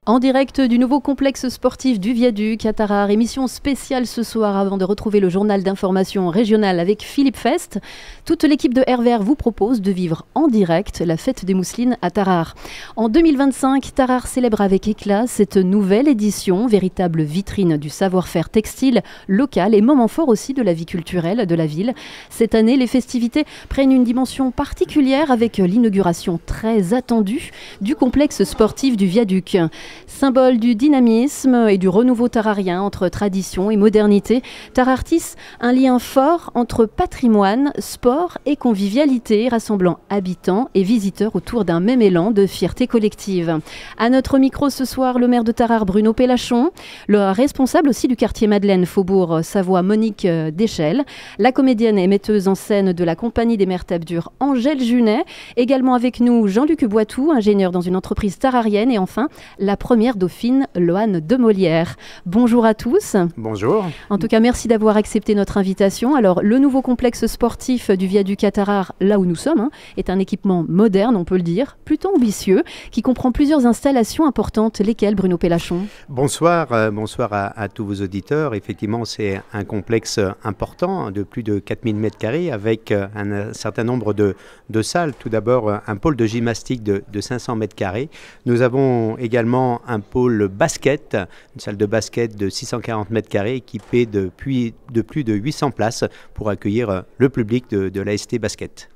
En direct du nouveau complexe sportif du Viaduc à Tarare, émission spéciale ce soir avant de retrouver le journal d'information régional avec Philippe Fest. Toute l'équipe de RVR vous propose de vivre en direct la fête des mousselines à Tarare. En 2025, Tarare célèbre avec éclat cette nouvelle édition, véritable vitrine du savoir-faire textile local et moment fort aussi de la vie culturelle de la ville. Cette année, les festivités prennent une dimension particulière avec l'inauguration très attendue du complexe sportif du Viaduc. Symbole du dynamisme et du renouveau tararien entre tradition et modernité, Tarare tisse un lien fort entre patrimoine, sport et convivialité, rassemblant habitants et visiteurs autour d'un même élan de fierté collective. À notre micro ce soir, le maire de Tarare, Bruno Pellachon, le responsable aussi du quartier Madeleine, Faubourg Savoie, Monique Deschelles, la comédienne et metteuse en scène de la Compagnie des Mères Tapes-Dures, Angèle Junet, également avec nous Jean-Luc Boitou, ingénieur dans une entreprise tararienne, et enfin la première dauphine, Loane de Molière. Bonjour à tous. Bonjour. En tout cas, merci d'avoir accepté notre invitation. Alors, le nouveau complexe sportif du Viaduc à Tarare, là où nous sommes, est un équipement moderne, on peut le dire, plutôt ambitieux, qui comprend plusieurs installations importantes. Lesquelles, Bruno Pellachon ? Bonsoir, bonsoir à tous vos auditeurs. Effectivement, c'est un complexe important de plus de 4000 m² avec un certain nombre de salles. Tout d'abord, un pôle de gymnastique de 500 m². Nous avons également un pôle basket, une salle de basket de 640 m² équipée de plus de 800 places pour accueillir le public de l'AST Basket.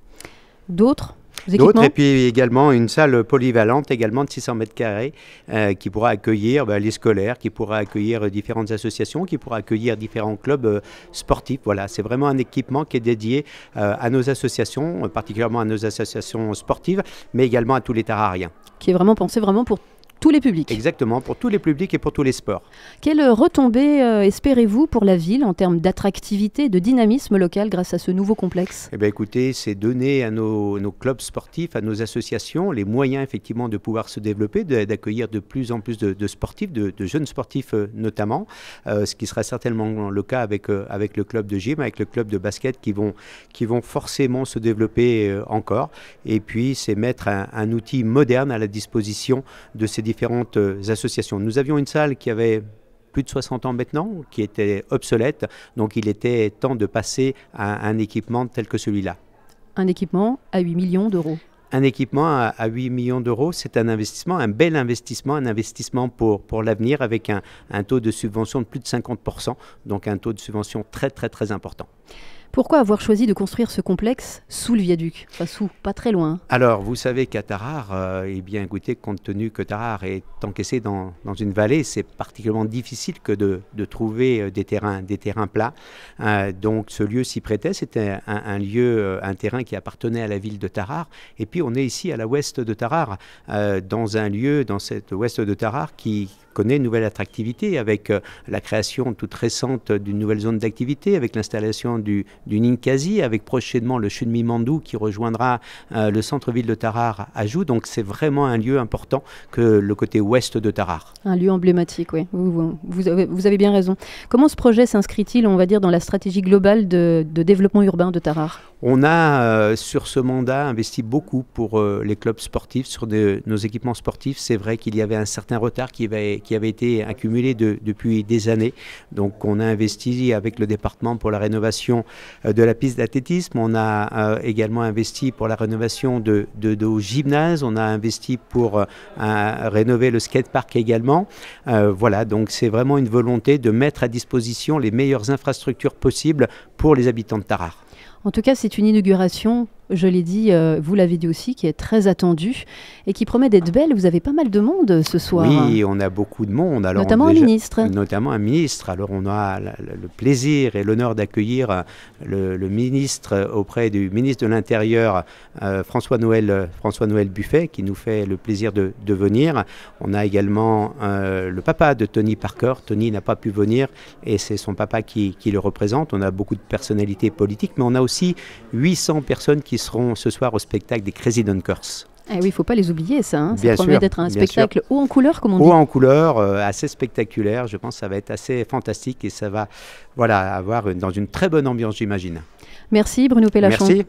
D'autres ? Et puis également une salle polyvalente également de 600 m² qui pourra accueillir les scolaires, qui pourra accueillir différentes associations, qui pourra accueillir différents clubs sportifs. Voilà, c'est vraiment un équipement qui est dédié à nos associations, particulièrement à nos associations sportives, mais également à tous les tarariens. Qui est vraiment pensé pour tous les publics. Exactement, pour tous les publics et pour tous les sports. Quelle retombée espérez-vous pour la ville en termes d'attractivité, de dynamisme local grâce à ce nouveau complexe ? Eh bien écoutez, c'est donner à nos clubs sportifs, à nos associations, les moyens effectivement de pouvoir se développer, d'accueillir de plus en plus de sportifs, de jeunes sportifs notamment, ce qui sera certainement le cas avec le club de gym, avec le club de basket qui vont forcément se développer encore. Et puis c'est mettre un outil moderne à la disposition de ces différentes associations. Nous avions une salle qui avait plus de 60 ans maintenant, qui était obsolète, donc il était temps de passer à un équipement tel que celui-là. Un équipement à 8 millions d'euros. Un équipement à 8 millions d'euros, c'est un investissement, un bel investissement, un investissement pour l'avenir avec un taux de subvention de plus de 50%, donc un taux de subvention très très très important. Pourquoi avoir choisi de construire ce complexe sous le viaduc ? Enfin pas très loin. Alors, vous savez qu'à Tarare, écoutez, compte tenu que Tarare est encaissé dans une vallée, c'est particulièrement difficile que de trouver des terrains plats. Donc, ce lieu s'y prêtait. C'était un terrain qui appartenait à la ville de Tarare. Et puis, on est ici à la ouest de Tarare, dans un lieu, dans cette ouest de Tarare qui connaît une nouvelle attractivité avec la création toute récente d'une nouvelle zone d'activité, avec l'installation du Ninkasi, avec prochainement le Chunmi Mandou qui rejoindra le centre-ville de Tarare à Joux. Donc c'est vraiment un lieu important que le côté ouest de Tarare. Un lieu emblématique, oui. Vous avez bien raison. Comment ce projet s'inscrit-il, on va dire, dans la stratégie globale de développement urbain de Tarare ? On a, sur ce mandat, investi beaucoup pour les clubs sportifs, sur nos équipements sportifs. C'est vrai qu'il y avait un certain retard qui avait été accumulé depuis des années. Donc on a investi avec le département pour la rénovation de la piste d'athlétisme. On a également investi pour la rénovation de nos gymnases. On a investi pour rénover le skatepark également. Voilà, donc c'est vraiment une volonté de mettre à disposition les meilleures infrastructures possibles pour les habitants de Tarare. En tout cas, c'est une inauguration, je l'ai dit, vous l'avez dit aussi, qui est très attendue et qui promet d'être belle. Vous avez pas mal de monde ce soir. Oui, on a beaucoup de monde. Alors notamment un ministre. Notamment un ministre. Alors on a le plaisir et l'honneur d'accueillir le ministre auprès du ministre de l'Intérieur, François-Noël Buffet, qui nous fait le plaisir de venir. On a également le papa de Tony Parker. Tony n'a pas pu venir et c'est son papa qui le représente. On a beaucoup de personnalités politiques, mais on a aussi 800 personnes qui seront ce soir au spectacle des Crazy Dunkers. Eh oui, il ne faut pas les oublier, ça. Ça bien promet sûr, d'être un spectacle haut en couleur, comme on dit. Haut en couleur, assez spectaculaire. Je pense que ça va être assez fantastique et ça va avoir dans une très bonne ambiance, j'imagine. Merci Bruno Pellachon. Merci.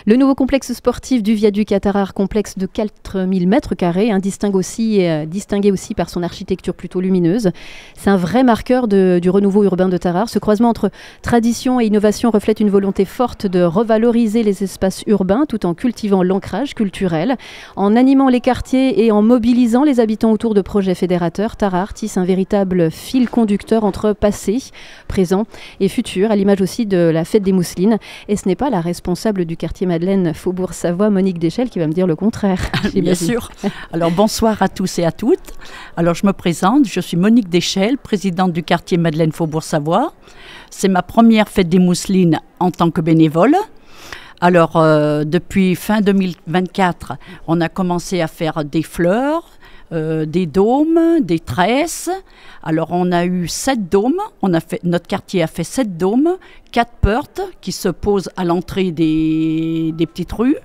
Le nouveau complexe sportif du viaduc à Tarare, complexe de 4000 mètres carrés, distingué aussi par son architecture plutôt lumineuse. C'est un vrai marqueur du renouveau urbain de Tarare. Ce croisement entre tradition et innovation reflète une volonté forte de revaloriser les espaces urbains tout en cultivant l'ancrage culturel. En animant les quartiers et en mobilisant les habitants autour de projets fédérateurs, Tarare tisse un véritable fil conducteur entre passé, présent et futur, à l'image aussi de la fête des Mousselines. Et ce n'est pas la responsable du quartier Madeleine Faubourg-Savoie, Monique Deschelles, qui va me dire le contraire. Bien sûr. Alors bonsoir à tous et à toutes. Alors je me présente, je suis Monique Deschelles, présidente du quartier Madeleine Faubourg-Savoie. C'est ma première fête des Mousselines en tant que bénévole. Alors depuis fin 2024, on a commencé à faire des fleurs, des dômes, des tresses. Alors on a eu 7 dômes, notre quartier a fait 7 dômes, 4 portes qui se posent à l'entrée des petites rues.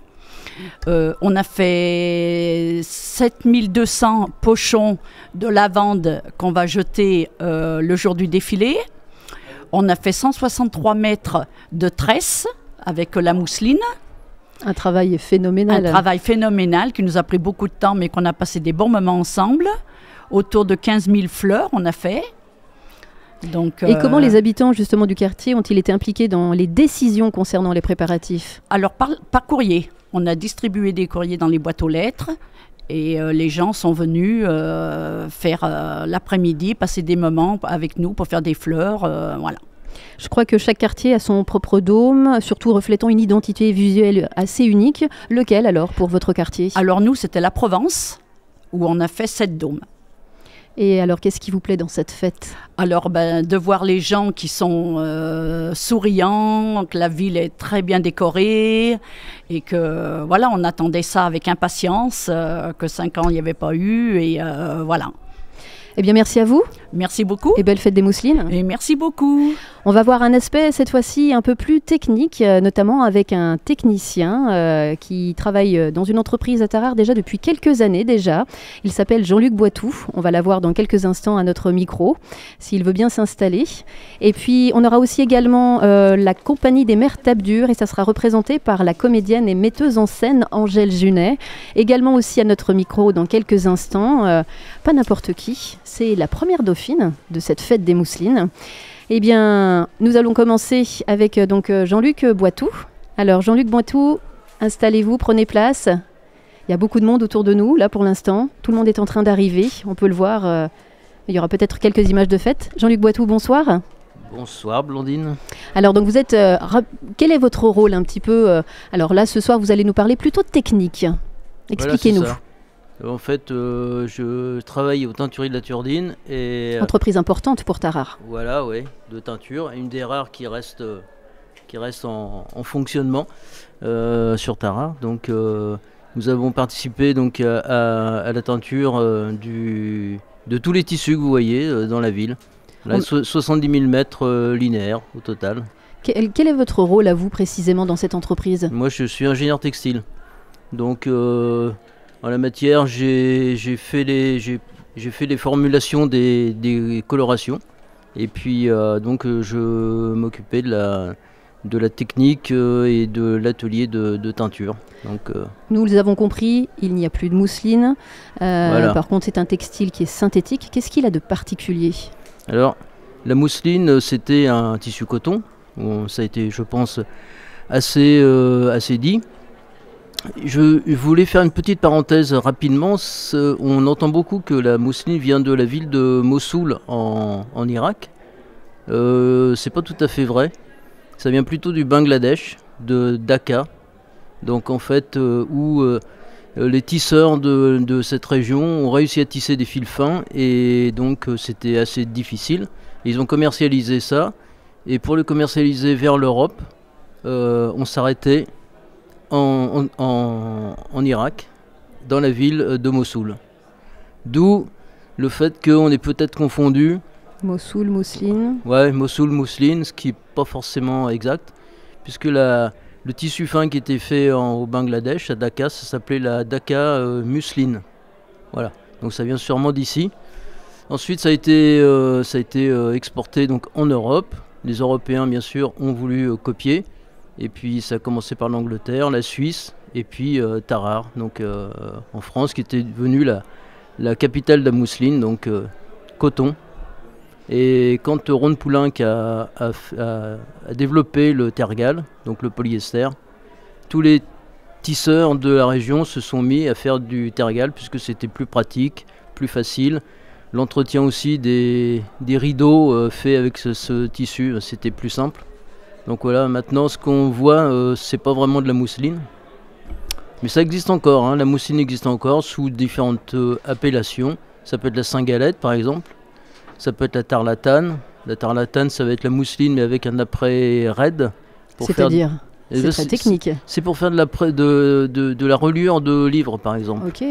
On a fait 7200 pochons de lavande qu'on va jeter le jour du défilé. On a fait 163 mètres de tresses avec la mousseline. Un travail phénoménal. Un travail phénoménal qui nous a pris beaucoup de temps, mais qu'on a passé des bons moments ensemble. Autour de 15 000 fleurs, on a fait. Donc, et comment les habitants justement du quartier ont-ils été impliqués dans les décisions concernant les préparatifs? Alors, par courrier. On a distribué des courriers dans les boîtes aux lettres. Et les gens sont venus faire l'après-midi, passer des moments avec nous pour faire des fleurs. Voilà. Je crois que chaque quartier a son propre dôme, surtout reflétant une identité visuelle assez unique. Lequel alors pour votre quartier? Alors nous, c'était la Provence, où on a fait 7 dômes. Et alors, qu'est-ce qui vous plaît dans cette fête? Alors, de voir les gens qui sont souriants, que la ville est très bien décorée et que, voilà, on attendait ça avec impatience, que 5 ans il n'y avait pas eu et voilà. Eh bien, merci à vous. Merci beaucoup. Et belle fête des Mousselines. Et merci beaucoup. On va voir un aspect, cette fois-ci, un peu plus technique, notamment avec un technicien qui travaille dans une entreprise à Tarare déjà depuis quelques années déjà. Il s'appelle Jean-Luc Boitou. On va l'avoir dans quelques instants à notre micro, s'il veut bien s'installer. Et puis, on aura aussi également la compagnie des Mères Tapes-Dures et ça sera représenté par la comédienne et metteuse en scène Angèle Junet. Également aussi à notre micro dans quelques instants, pas n'importe qui, c'est la première dauphine de cette fête des Mousselines. Eh bien, nous allons commencer avec donc Jean-Luc Boitou. Alors, Jean-Luc Boitou, installez-vous, prenez place. Il y a beaucoup de monde autour de nous, là, pour l'instant. Tout le monde est en train d'arriver, on peut le voir. Il y aura peut-être quelques images de fête. Jean-Luc Boitou, bonsoir. Bonsoir, Blondine. Alors, donc, vous êtes... quel est votre rôle, un petit peu alors là, ce soir, vous allez nous parler plutôt de technique. Expliquez-nous. Voilà, en fait, je travaille aux Teintureries de la Turdine. Entreprise importante pour Tarare. Voilà, oui, de teinture. Une des rares qui reste en fonctionnement sur Tarare. Donc, nous avons participé donc, à la teinture de tous les tissus que vous voyez dans la ville. Là, 70 000 mètres linéaires au total. Quel est votre rôle à vous précisément dans cette entreprise? Moi, je suis ingénieur textile. Donc... en la matière, j'ai fait les formulations des colorations et puis donc je m'occupais de la technique et de l'atelier de teinture. Donc, nous les avons compris, il n'y a plus de mousseline. Voilà. Par contre, c'est un textile qui est synthétique. Qu'est-ce qu'il a de particulier? Alors, la mousseline, c'était un tissu coton. Bon, ça a été, je pense, assez dit. Je voulais faire une petite parenthèse rapidement. On entend beaucoup que la mousseline vient de la ville de Mossoul en Irak. C'est pas tout à fait vrai. Ça vient plutôt du Bangladesh, de Dhaka. Donc en fait, où les tisseurs de cette région ont réussi à tisser des fils fins et donc c'était assez difficile. Ils ont commercialisé ça et pour le commercialiser vers l'Europe, on s'arrêtait en Irak, dans la ville de Mossoul. D'où le fait qu'on est peut-être confondu. Mossoul, mousseline. Ouais, Mossoul, mousseline, ce qui n'est pas forcément exact, puisque le tissu fin qui était fait au Bangladesh, à Dhaka, ça s'appelait la Dhaka mousseline. Voilà, donc ça vient sûrement d'ici. Ensuite, ça a été exporté donc, en Europe. Les Européens, bien sûr, ont voulu copier. Et puis ça a commencé par l'Angleterre, la Suisse, et puis Tarare, donc en France, qui était devenue la capitale de la mousseline, donc coton. Et quand Ron Poulenc a développé le tergal, donc le polyester, tous les tisseurs de la région se sont mis à faire du tergal puisque c'était plus pratique, plus facile. L'entretien aussi des rideaux faits avec ce tissu, c'était plus simple. Donc voilà, maintenant ce qu'on voit, c'est pas vraiment de la mousseline. Mais ça existe encore, hein. La mousseline existe encore sous différentes appellations. Ça peut être la Saint-Galette par exemple, ça peut être la tarlatane. La tarlatane, ça va être la mousseline mais avec un après raide. C'est-à-dire c'est très technique. C'est pour faire de la reliure de livres par exemple. Ok.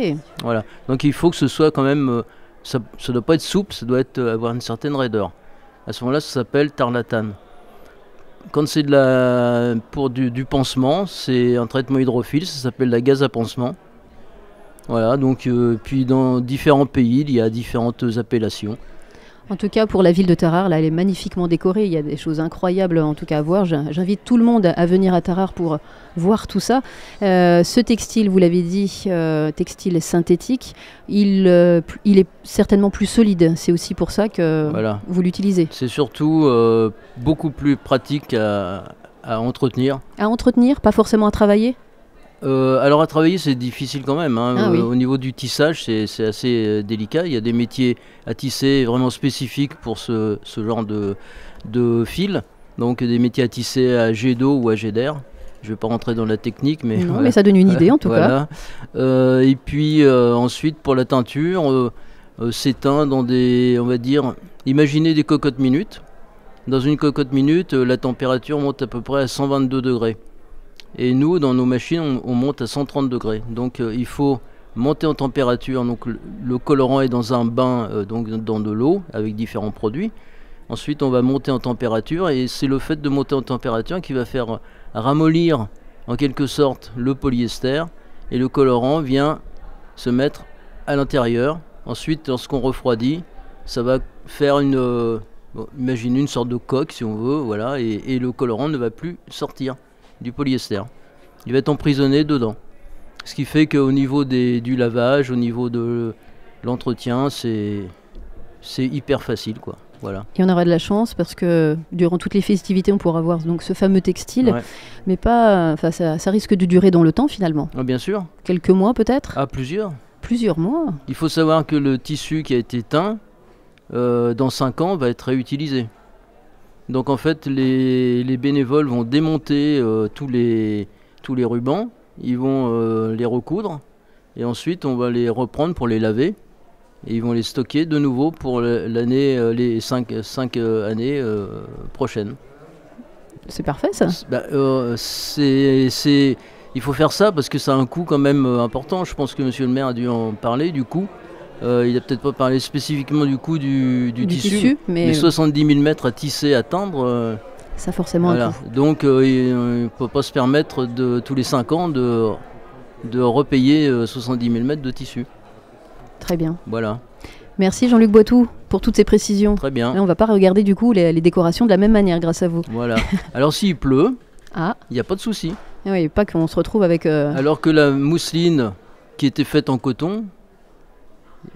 Voilà. Donc il faut que ce soit quand même, ça ne doit pas être souple, ça doit avoir une certaine raideur. À ce moment-là, ça s'appelle tarlatane. Quand c'est pour du pansement, c'est un traitement hydrophile, ça s'appelle la gaze à pansement. Voilà, donc puis dans différents pays, il y a différentes appellations. En tout cas, pour la ville de Tarare, là, elle est magnifiquement décorée. Il y a des choses incroyables, en tout cas, à voir. J'invite tout le monde à venir à Tarare pour voir tout ça. Ce textile, vous l'avez dit, textile synthétique, il est certainement plus solide. C'est aussi pour ça que vous l'utilisez. C'est surtout beaucoup plus pratique à entretenir. À entretenir, pas forcément à travailler ? Alors à travailler c'est difficile quand même, hein. Ah, oui. Au niveau du tissage c'est assez délicat, il y a des métiers à tisser vraiment spécifiques pour ce genre de fil, donc des métiers à tisser à jet d'eau ou à jet d'air. Je ne vais pas rentrer dans la technique, mais, non, voilà. Mais ça donne une idée en tout cas. Et puis ensuite pour la teinture, c'est teint dans on va dire, imaginez des cocottes minutes. Dans une cocotte minute, la température monte à peu près à 122 degrés. Et nous, dans nos machines, on monte à 130 degrés. Donc il faut monter en température. Donc le colorant est dans un bain, donc dans de l'eau, avec différents produits. Ensuite, on va monter en température. Et c'est le fait de monter en température qui va faire ramollir, en quelque sorte, le polyester. Et le colorant vient se mettre à l'intérieur. Ensuite, lorsqu'on refroidit, ça va faire imagine une sorte de coque, si on veut. Voilà, et le colorant ne va plus sortir du polyester. Il va être emprisonné dedans. Ce qui fait qu'au niveau du lavage, au niveau de l'entretien, c'est hyper facile, quoi. Voilà. Et on aura de la chance parce que durant toutes les festivités, on pourra voir donc ce fameux textile, mais pas, ça risque de durer dans le temps finalement. Ah, bien sûr. Quelques mois peut-être. Ah, plusieurs. Plusieurs mois. Il faut savoir que le tissu qui a été teint, dans 5 ans, va être réutilisé. Donc en fait, les bénévoles vont démonter tous les rubans, ils vont les recoudre, et ensuite on va les reprendre pour les laver, et ils vont les stocker de nouveau pour l'année, les 5 années prochaines. C'est parfait ça. Il faut faire ça parce que ça a un coût quand même important. Je pense que monsieur le maire a dû en parler du coût. Il n'a peut-être pas parlé spécifiquement du coût du tissu, mais 70 000 mètres à tisser, à teindre. Ça forcément un coût. Donc il ne peut pas se permettre tous les 5 ans de repayer 70 000 mètres de tissu. Très bien. Voilà. Merci Jean-Luc Boitou pour toutes ces précisions. Très bien. Là, on ne va pas regarder du coup les décorations de la même manière grâce à vous. Voilà. Alors s'il pleut, il n'y a pas de souci. Oui, pas qu'on se retrouve avec... Alors que la mousseline qui était faite en coton,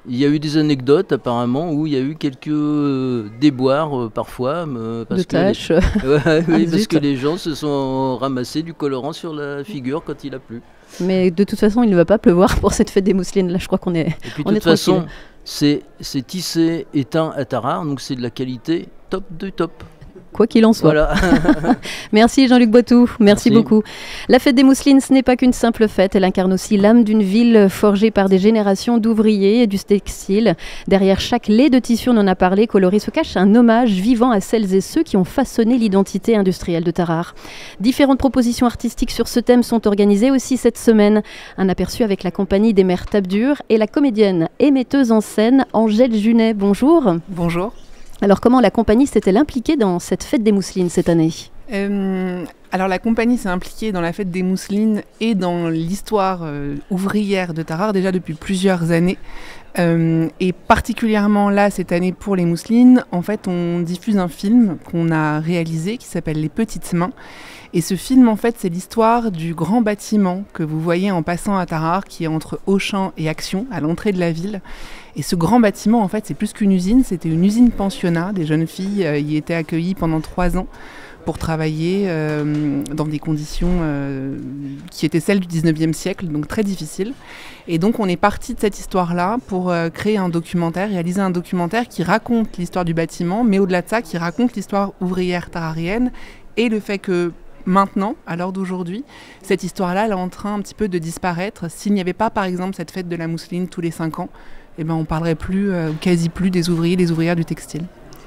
il y a eu des anecdotes apparemment où il y a eu quelques déboires parfois. Parce que les gens se sont ramassés du colorant sur la figure quand il a plu. Mais de toute façon, il ne va pas pleuvoir pour cette fête des mousselines. Là, je crois qu'on est tranquille. Et puis de toute façon, c'est tissé et teint à Tarare, donc c'est de la qualité top de top. Quoi qu'il en soit. Voilà. Merci Jean-Luc Boitou, merci beaucoup. La fête des mousselines, ce n'est pas qu'une simple fête, elle incarne aussi l'âme d'une ville forgée par des générations d'ouvriers et du textile. Derrière chaque lait de tissu, on en a parlé, coloré, se cache un hommage vivant à celles et ceux qui ont façonné l'identité industrielle de Tarare. Différentes propositions artistiques sur ce thème sont organisées aussi cette semaine. Un aperçu avec la compagnie des Mères Tabdur et la comédienne et metteuse en scène Angèle Junet. Bonjour. Bonjour. Alors comment la compagnie s'est-elle impliquée dans cette fête des mousselines cette année ? Alors la compagnie s'est impliquée dans la fête des mousselines et dans l'histoire ouvrière de Tarare déjà depuis plusieurs années. Et particulièrement là, cette année pour les mousselines, en fait on diffuse un film qu'on a réalisé qui s'appelle Les Petites Mains Et ce film, en fait, c'est l'histoire du grand bâtiment que vous voyez en passant à Tarare, qui est entre Auchan et Action, à l'entrée de la ville. Et ce grand bâtiment, en fait, c'est plus qu'une usine, c'était une usine pensionnat. Des jeunes filles y étaient accueillies pendant 3 ans pour travailler dans des conditions qui étaient celles du 19e siècle, donc très difficiles. Et donc on est parti de cette histoire-là pour créer un documentaire, réaliser un documentaire qui raconte l'histoire du bâtiment, mais au-delà de ça, qui raconte l'histoire ouvrière tararienne et le fait que maintenant, à l'heure d'aujourd'hui, cette histoire-là, elle est en train un petit peu de disparaître. S'il n'y avait pas, par exemple, cette fête de la mousseline tous les 5 ans, eh ben, on ne parlerait plus, ou quasi plus, des ouvriers, des ouvrières du textile.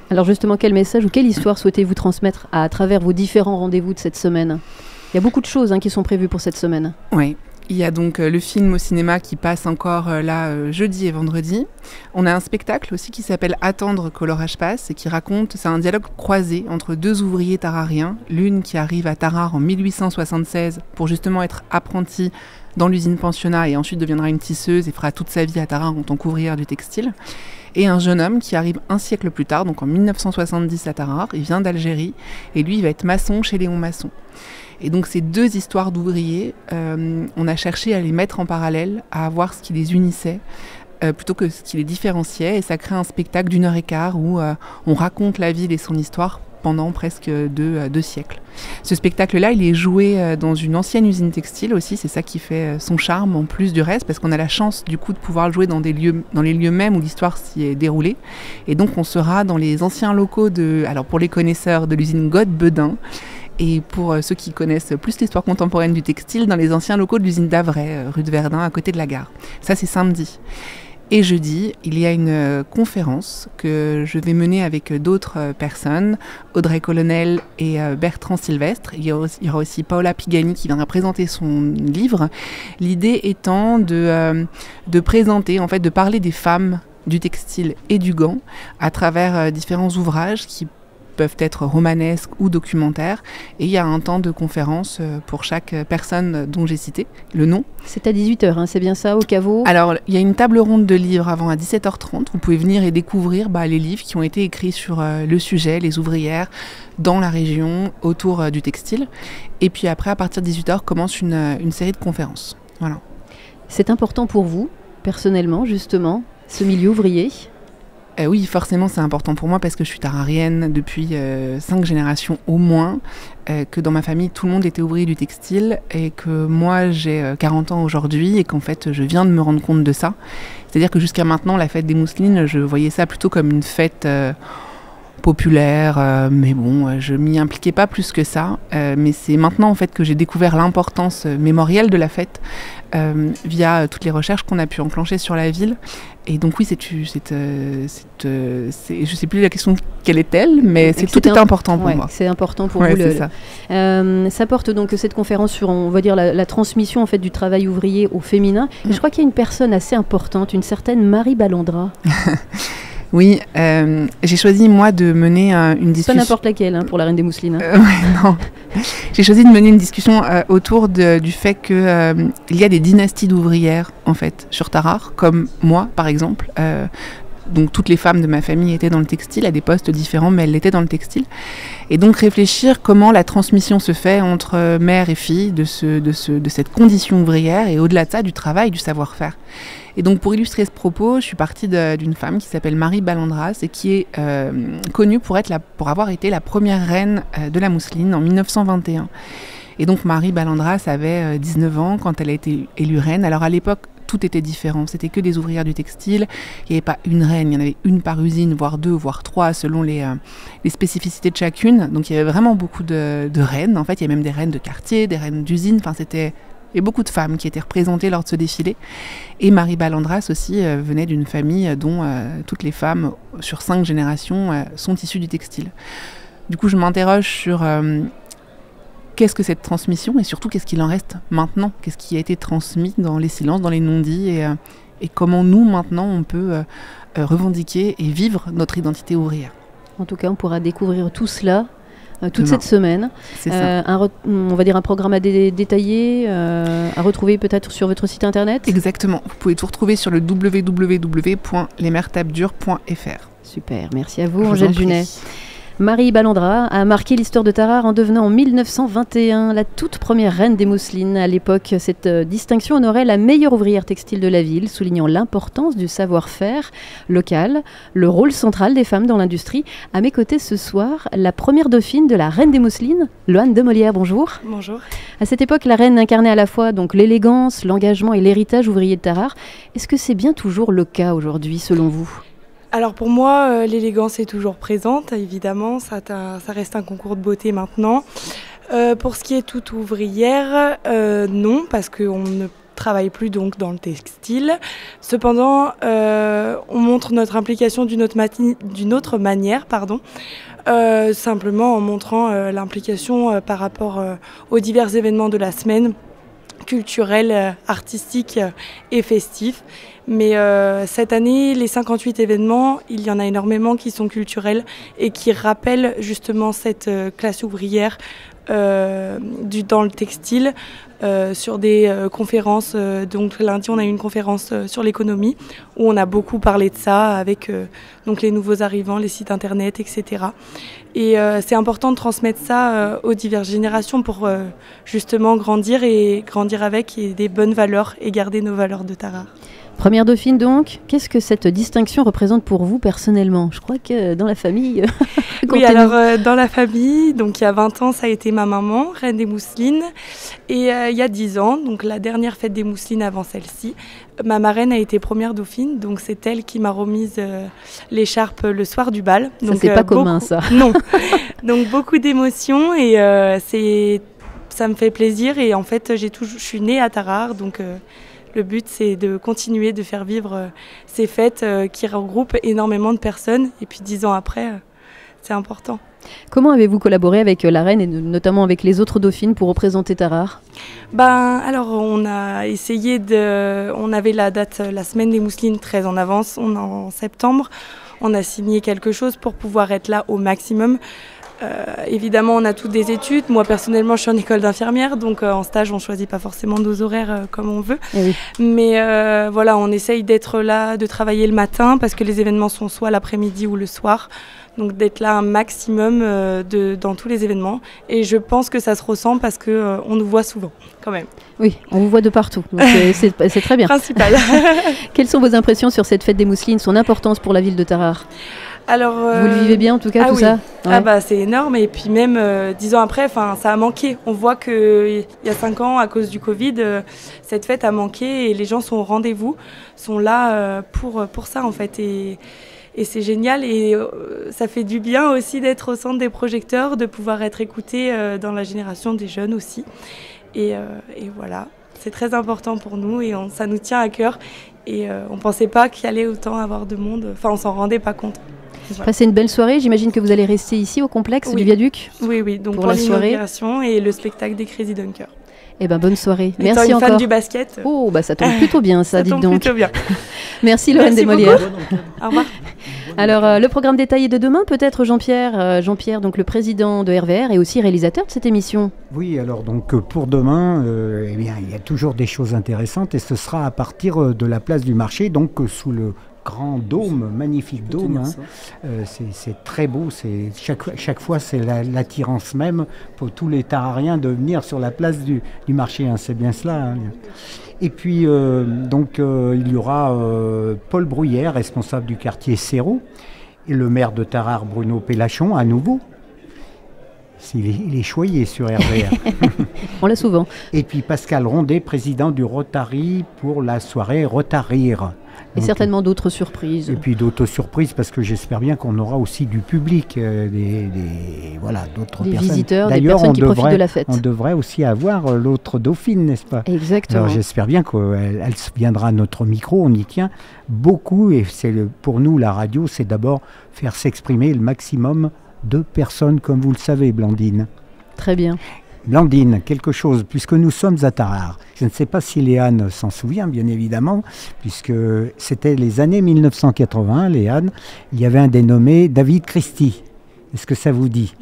Alors justement, quel message ou quelle histoire souhaitez-vous transmettre à travers vos différents rendez-vous de cette semaine ? Il y a beaucoup de choses qui sont prévues pour cette semaine. Oui. Il y a donc le film au cinéma qui passe encore là jeudi et vendredi. On a un spectacle aussi qui s'appelle Attendre que l'orage passe et qui raconte, c'est un dialogue croisé entre 2 ouvriers tarariens, l'une qui arrive à Tarare en 1876 pour justement être apprentie dans l'usine pensionnat et ensuite deviendra une tisseuse et fera toute sa vie à Tarare en tant qu'ouvrière du textile. Et un jeune homme qui arrive un siècle plus tard, donc en 1970 à Tarare, il vient d'Algérie et lui il va être maçon chez Léon Masson. Et donc ces 2 histoires d'ouvriers, on a cherché à les mettre en parallèle, à voir ce qui les unissait, plutôt que ce qui les différenciait. Et ça crée un spectacle d'1h15 où on raconte la ville et son histoire pendant presque 2 siècles. Ce spectacle-là, il est joué dans une ancienne usine textile aussi, c'est ça qui fait son charme en plus du reste, parce qu'on a la chance du coup de pouvoir le jouer dans les lieux mêmes où l'histoire s'y est déroulée. Et donc on sera dans les anciens locaux alors pour les connaisseurs, de l'usine Gode-Bedin, et pour ceux qui connaissent plus l'histoire contemporaine du textile, dans les anciens locaux de l'usine d'Avray, rue de Verdun, à côté de la gare. Ça, c'est samedi. Et jeudi, il y a une conférence que je vais mener avec d'autres personnes, Audrey Colonel et Bertrand Sylvestre. Il y aura aussi Paola Pigani qui viendra présenter son livre. L'idée étant de présenter, en fait, de parler des femmes du textile et du gant à travers différents ouvrages qui peuvent être romanesques ou documentaires. Et il y a un temps de conférence pour chaque personne dont j'ai cité le nom. C'est à 18h, c'est bien ça, au caveau ? Alors, il y a une table ronde de livres avant à 17h30. Vous pouvez venir et découvrir les livres qui ont été écrits sur le sujet, les ouvrières, dans la région, autour du textile. Et puis après, à partir de 18h, commence une série de conférences. Voilà. C'est important pour vous, personnellement, justement, ce milieu ouvrier ? Oui, forcément, c'est important pour moi parce que je suis tararienne depuis 5 générations au moins, que dans ma famille, tout le monde était ouvrier du textile et que moi, j'ai 40 ans aujourd'hui et qu'en fait, je viens de me rendre compte de ça. C'est-à-dire que jusqu'à maintenant, la fête des mousselines, je voyais ça plutôt comme une fête populaire, mais bon, je m'y impliquais pas plus que ça. Mais c'est maintenant en fait que j'ai découvert l'importance mémorielle de la fête via toutes les recherches qu'on a pu enclencher sur la ville. Et donc oui, je sais plus la question quelle est-elle, mais tout est important pour moi. C'est important pour vous. Ça porte donc cette conférence sur, on va dire, la transmission en fait du travail ouvrier au féminin. Et je crois qu'il y a une personne assez importante, une certaine Marie Ballandra. Oui, j'ai choisi moi de mener une discussion. Pas n'importe laquelle pour la Reine des Mousselines. Non. J'ai choisi de mener une discussion autour du fait qu'il y a des dynasties d'ouvrières en fait sur Tarare, comme moi par exemple. Donc toutes les femmes de ma famille étaient dans le textile à des postes différents, mais elles étaient dans le textile. Et donc réfléchir comment la transmission se fait entre mère et fille de cette condition ouvrière et au-delà de ça du travail, du savoir-faire. Et donc pour illustrer ce propos, je suis partie d'une femme qui s'appelle Marie Ballandras et qui est connue pour avoir été la première reine de la mousseline en 1921. Et donc Marie Ballandras avait 19 ans quand elle a été élue reine. Alors à l'époque, tout était différent. C'était que des ouvrières du textile. Il n'y avait pas une reine, il y en avait une par usine, voire 2, voire 3, selon les spécificités de chacune. Donc il y avait vraiment beaucoup de reines. En fait, il y avait même des reines de quartier, des reines d'usine. Enfin, il y a beaucoup de femmes qui étaient représentées lors de ce défilé. Et Marie Ballandras aussi venait d'une famille dont toutes les femmes, sur 5 générations, sont issues du textile. Du coup, je m'interroge sur qu'est-ce que cette transmission et surtout qu'est-ce qu'il en reste maintenant ? Qu'est-ce qui a été transmis dans les silences, dans les non-dits et comment nous, maintenant, on peut revendiquer et vivre notre identité ouvrière. En tout cas, on pourra découvrir tout cela toute cette semaine. C'est ça. On va dire un programme à détailler, à retrouver peut-être sur votre site internet. Exactement. Vous pouvez tout retrouver sur le www.lesmertapedures.fr. Super, merci à vous, Angèle Junet. Marie Ballandra a marqué l'histoire de Tarare en devenant en 1921 la toute première reine des mousselines. À l'époque, cette distinction honorait la meilleure ouvrière textile de la ville, soulignant l'importance du savoir-faire local, le rôle central des femmes dans l'industrie. À mes côtés ce soir, la première dauphine de la reine des mousselines, Loane de Molière, bonjour. Bonjour. À cette époque, la reine incarnait à la fois donc l'élégance, l'engagement et l'héritage ouvrier de Tarare. Est-ce que c'est bien toujours le cas aujourd'hui, selon vous ? Alors pour moi, l'élégance est toujours présente, évidemment, ça reste un concours de beauté maintenant. Pour ce qui est toute ouvrière, non, parce qu'on ne travaille plus donc dans le textile. Cependant, on montre notre implication d'une autre manière, simplement en montrant l'implication par rapport aux divers événements de la semaine, culturels, artistiques et festifs. Mais cette année, les 58 événements, il y en a énormément qui sont culturels et qui rappellent justement cette classe ouvrière dans le textile sur des conférences. Donc lundi, on a eu une conférence sur l'économie où on a beaucoup parlé de ça avec donc les nouveaux arrivants, les sites internet, etc. Et c'est important de transmettre ça aux diverses générations pour justement grandir avec et des bonnes valeurs et garder nos valeurs de Tarare. Première dauphine donc, qu'est-ce que cette distinction représente pour vous personnellement ? Je crois que dans la famille... Oui, alors dans la famille, donc il y a 20 ans, ça a été ma maman, reine des mousselines. Et il y a 10 ans, donc la dernière fête des mousselines avant celle-ci, ma marraine a été première dauphine, donc c'est elle qui m'a remise l'écharpe le soir du bal. Ça, donc, c'est pas commun, ça. Non. Donc beaucoup d'émotions et ça me fait plaisir. Et en fait, je suis née à Tarare, donc... Le but, c'est de continuer de faire vivre ces fêtes qui regroupent énormément de personnes. Et puis 10 ans après, c'est important. Comment avez-vous collaboré avec la reine et notamment avec les autres dauphines pour représenter Tarare ? Alors, on a essayé on avait la date, la semaine des mousselines très en avance, en septembre. On a signé quelque chose pour pouvoir être là au maximum. Évidemment, on a toutes des études. Moi, personnellement, je suis en école d'infirmière, donc en stage, on ne choisit pas forcément nos horaires comme on veut. Oui. Mais voilà, on essaye d'être là, de travailler le matin, parce que les événements sont soit l'après-midi ou le soir. Donc d'être là un maximum dans tous les événements. Et je pense que ça se ressent parce qu'on nous voit souvent, quand même. Oui, on vous voit de partout, donc c'est très bien. Principal. Quelles sont vos impressions sur cette fête des mousselines, son importance pour la ville de Tarare ? Alors, vous le vivez bien en tout cas, tout ça ? Ouais. C'est énorme. Et puis même 10 ans après, ça a manqué. On voit qu'il y a 5 ans, à cause du Covid, cette fête a manqué et les gens sont au rendez-vous, sont là pour ça en fait. Et c'est génial et ça fait du bien aussi d'être au centre des projecteurs, de pouvoir être écouté dans la génération des jeunes aussi. Et voilà, c'est très important pour nous et ça nous tient à cœur. Et on ne pensait pas qu'il y allait autant avoir de monde, on ne s'en rendait pas compte. Voilà. Passez une belle soirée, j'imagine que vous allez rester ici au complexe du Viaduc. Oui, donc pour l'inauguration et le spectacle des Crazy Dunkers. Eh ben bonne soirée. Étant Merci encore. Fan du basket. Oh, ça tombe plutôt bien ça, dites donc. Ça tombe plutôt bien. Merci Loane de Molière. Au revoir. Alors, le programme détaillé de demain, peut-être Jean-Pierre, donc le président de RVR et aussi réalisateur de cette émission. Oui, alors donc pour demain, il y a toujours des choses intéressantes et ce sera à partir de la place du marché, donc sous le grand dôme, magnifique dôme. C'est très beau. Chaque fois, c'est l'attirance même pour tous les Tarariens de venir sur la place du marché. C'est bien cela. Et puis, il y aura Paul Bruyère, responsable du quartier Serrault, et le maire de Tarare, Bruno Pélachon, à nouveau. Il est choyé sur RVR. On l'a souvent. Et puis Pascal Rondet, président du Rotary pour la soirée Rotarire. Et certainement d'autres surprises. Et puis d'autres surprises, parce que j'espère bien qu'on aura aussi du public, d'autres personnes. Des visiteurs, des personnes qui profitent de la fête. On devrait aussi avoir l'autre dauphine, n'est-ce pas ? Exactement. Alors j'espère bien qu'elle viendra à notre micro, on y tient beaucoup. Et pour nous, la radio, c'est d'abord faire s'exprimer le maximum de personnes, comme vous le savez, Blandine. Très bien. Blandine, quelque chose, puisque nous sommes à Tarare. Je ne sais pas si Léane s'en souvient, bien évidemment, puisque c'était les années 1980, Léane. Il y avait un dénommé David Christie. Est-ce que ça vous dit ?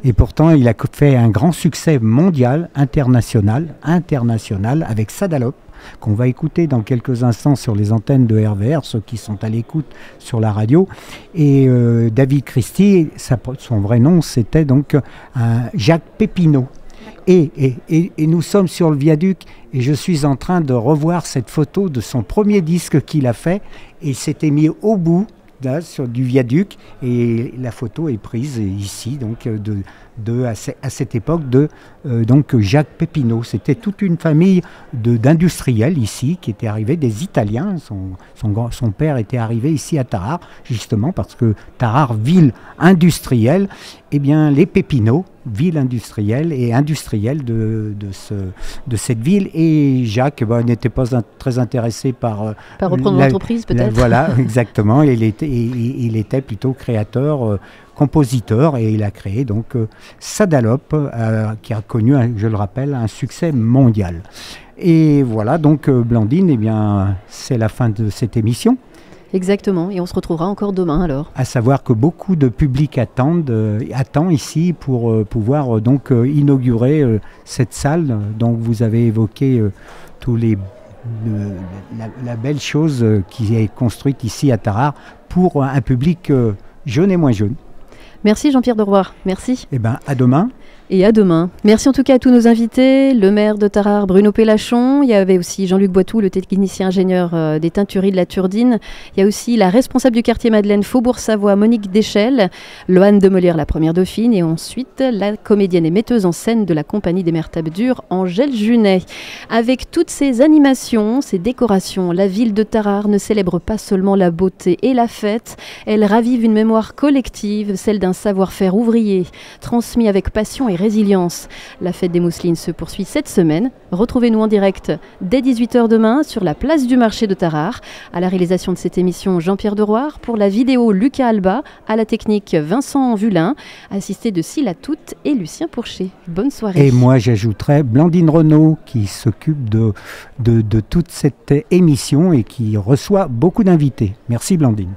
Et pourtant, il a fait un grand succès mondial, international, avec Sadalop, qu'on va écouter dans quelques instants sur les antennes de RVR, ceux qui sont à l'écoute sur la radio. Et David Christie, son vrai nom, c'était donc Jacques Pépineau. Et nous sommes sur le viaduc et je suis en train de revoir cette photo de son premier disque qu'il a fait et il s'était mis au bout là, du viaduc et la photo est prise ici donc à cette époque de donc Jacques Pépineau. C'était toute une famille d'industriels ici qui étaient arrivés, des Italiens. Son père était arrivé ici à Tarare justement parce que Tarare, ville industrielle, eh bien les Pépineau, ville industrielle et industrielle de cette ville. Et Jacques n'était pas très intéressé par reprendre l'entreprise peut-être. Voilà, exactement. Il était plutôt créateur, compositeur, et il a créé donc Sadalope, qui a connu, je le rappelle, un succès mondial. Et voilà, donc Blandine, eh bien, c'est la fin de cette émission. Exactement, et on se retrouvera encore demain alors. À savoir que beaucoup de public attend ici pour pouvoir donc inaugurer cette salle dont vous avez évoqué la belle chose qui est construite ici à Tarare pour un public jeune et moins jeune. Merci Jean-Pierre de Roy, merci. Eh bien, à demain. Et à demain. Merci en tout cas à tous nos invités, le maire de Tarare, Bruno Pélachon. Il y avait aussi Jean-Luc Boitou, le technicien ingénieur des teintureries de la Turdine. Il y a aussi la responsable du quartier Madeleine Faubourg-Savoie, Monique Deschelles, Loane de Molière, la première dauphine, et ensuite la comédienne et metteuse en scène de la compagnie des Mères Tabdures, Angèle Junet. Avec toutes ces animations, ces décorations, la ville de Tarare ne célèbre pas seulement la beauté et la fête, elle ravive une mémoire collective, celle d'un savoir-faire ouvrier, transmis avec passion et résilience. La fête des mousselines se poursuit cette semaine. Retrouvez-nous en direct dès 18h demain sur la place du marché de Tarare. À la réalisation de cette émission, Jean-Pierre de Roy. Pour la vidéo, Lucas Alba. À la technique, Vincent Vulin. Assisté de Sylla Toute et Lucien Pourchet. Bonne soirée. Et moi, j'ajouterais Blandine Renaud qui s'occupe de toute cette émission et qui reçoit beaucoup d'invités. Merci Blandine.